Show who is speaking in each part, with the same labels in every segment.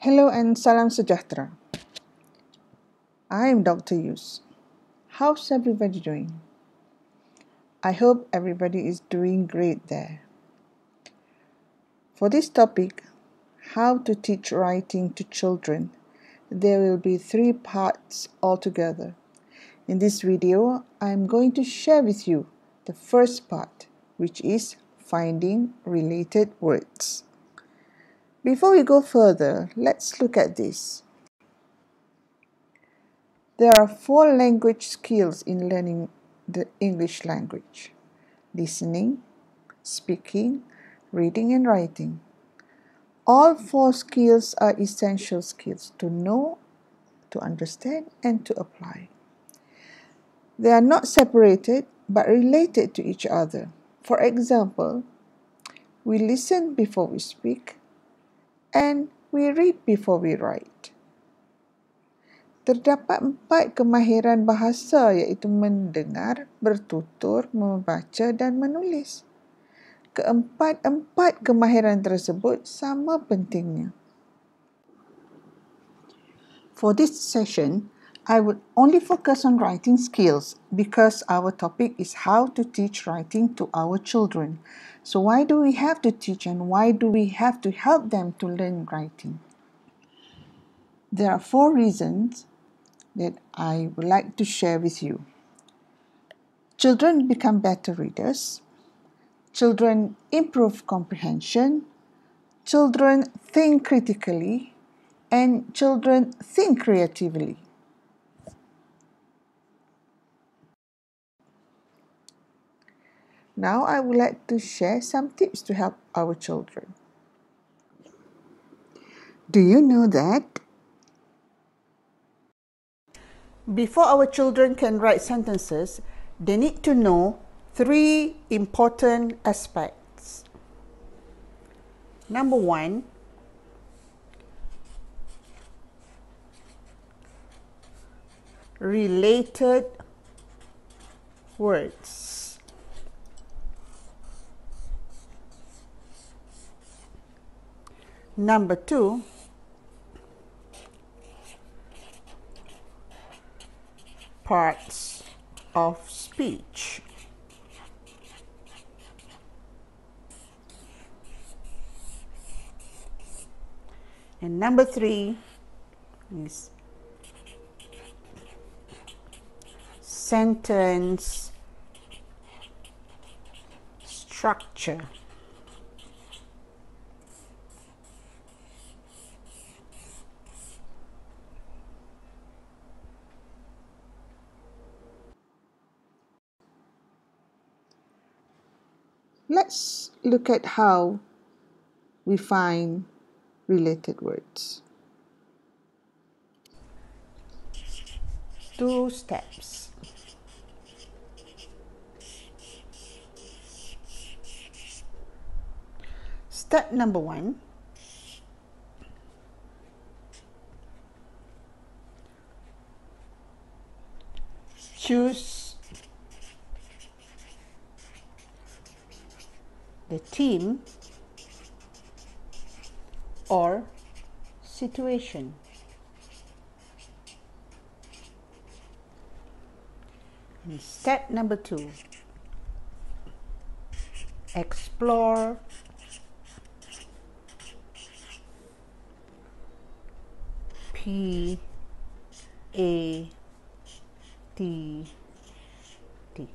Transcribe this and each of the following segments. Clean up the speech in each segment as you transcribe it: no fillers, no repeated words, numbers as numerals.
Speaker 1: Hello and salam sejahtera. I am Dr. Yus. How's everybody doing? I hope everybody is doing great there. For this topic, how to teach writing to children, there will be 3 parts altogether. In this video, I am going to share with you the first part, which is finding related words. Before we go further, let's look at this. There are 4 language skills in learning the English language: listening, speaking, reading, and writing. All 4 skills are essential skills to know, to understand, and to apply. They are not separated but related to each other. For example, we listen before we speak, and we read before we write. Terdapat 4 kemahiran bahasa, iaitu mendengar, bertutur, membaca, dan menulis. Keempat-empat kemahiran tersebut sama pentingnya. For this session, I would only focus on writing skills because our topic is how to teach writing to our children. So why do we have to teach and why do we have to help them to learn writing? There are 4 reasons that I would like to share with you. Children become better readers. Children improve comprehension. Children think critically. And children think creatively. Now I would like to share some tips to help our children. Do you know that before our children can write sentences, they need to know 3 important aspects. Number 1, related words. Number 2, parts of speech. And number 3 is sentence structure. Let's look at how we find related words. 2 steps. Step number 1, choose the theme or situation. And step number 2, explore P A T T.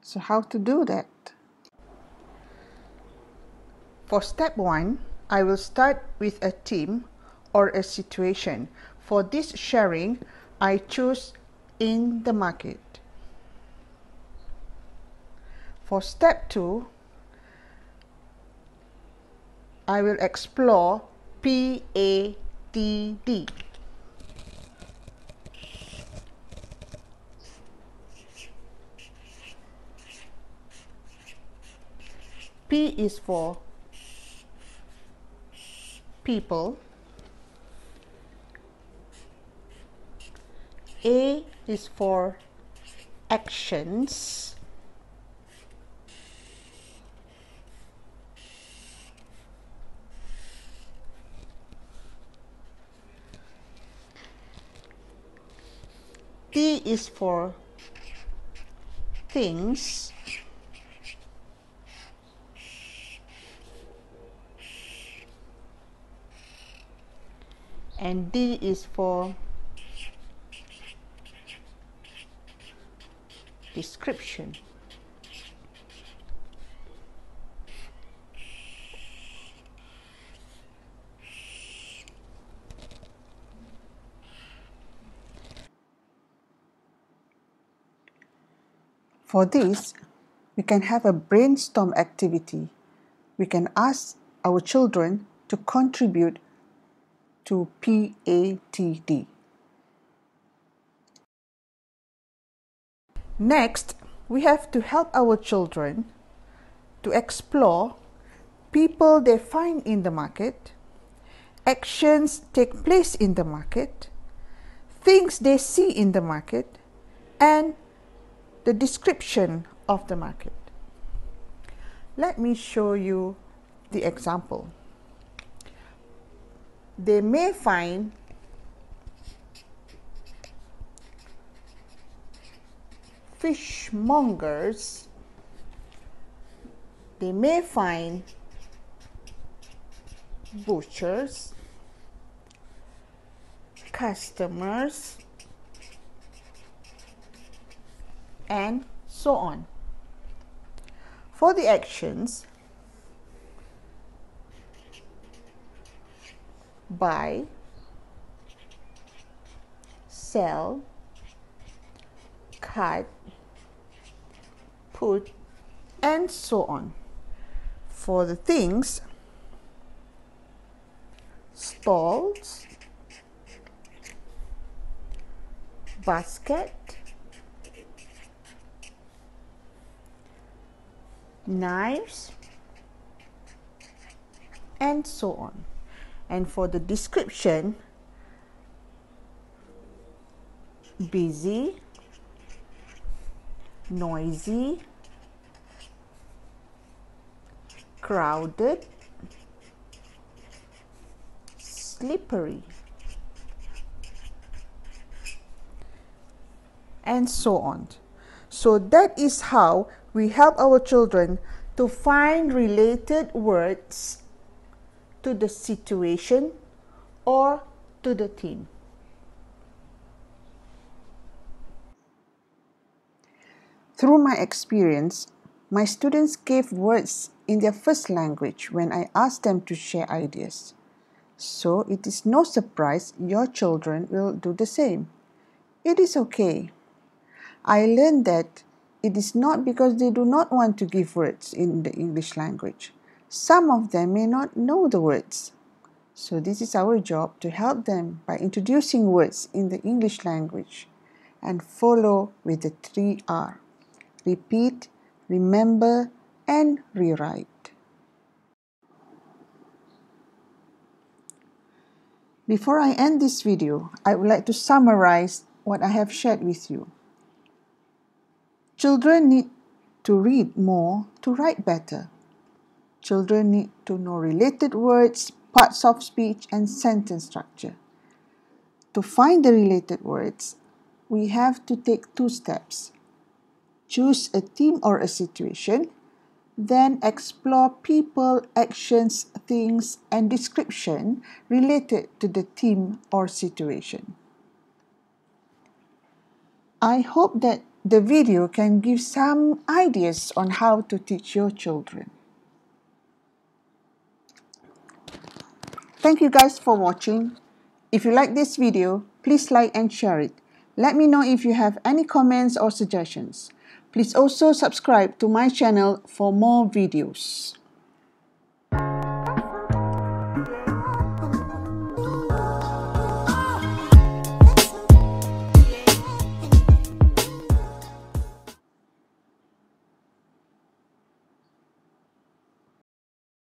Speaker 1: So how to do that? For step 1, I will start with a theme or a situation. For this sharing, I choose in the market. For step 2, I will explore PATD. P is for people. A is for actions. T is for things. And D is for description. For this, we can have a brainstorm activity. We can ask our children to contribute to PATD. Next, we have to help our children to explore people they find in the market, actions take place in the market, things they see in the market, and the description of the market. Let me show you the example. They may find fishmongers, they may find butchers, customers, and so on. For the actions, buy, sell, cut, put, and so on. For the things, stalls, basket, knives, and so on. And for the description, busy, noisy, crowded, slippery, and so on. So that is how we help our children to find related words to the situation or to the theme. Through my experience, my students gave words in their first language when I asked them to share ideas. So it is no surprise your children will do the same. It is okay. I learned that it is not because they do not want to give words in the English language. Some of them may not know the words. So this is our job to help them by introducing words in the English language and follow with the 3R. Repeat, remember, and rewrite. Before I end this video, I would like to summarize what I have shared with you. Children need to read more to write better. Children need to know related words, parts of speech, and sentence structure. To find the related words, we have to take 2 steps. Choose a theme or a situation, then explore people, actions, things, and description related to the theme or situation. I hope that the video can give some ideas on how to teach your children. Thank you guys for watching. If you like this video, please like and share it. Let me know if you have any comments or suggestions. Please also subscribe to my channel for more videos.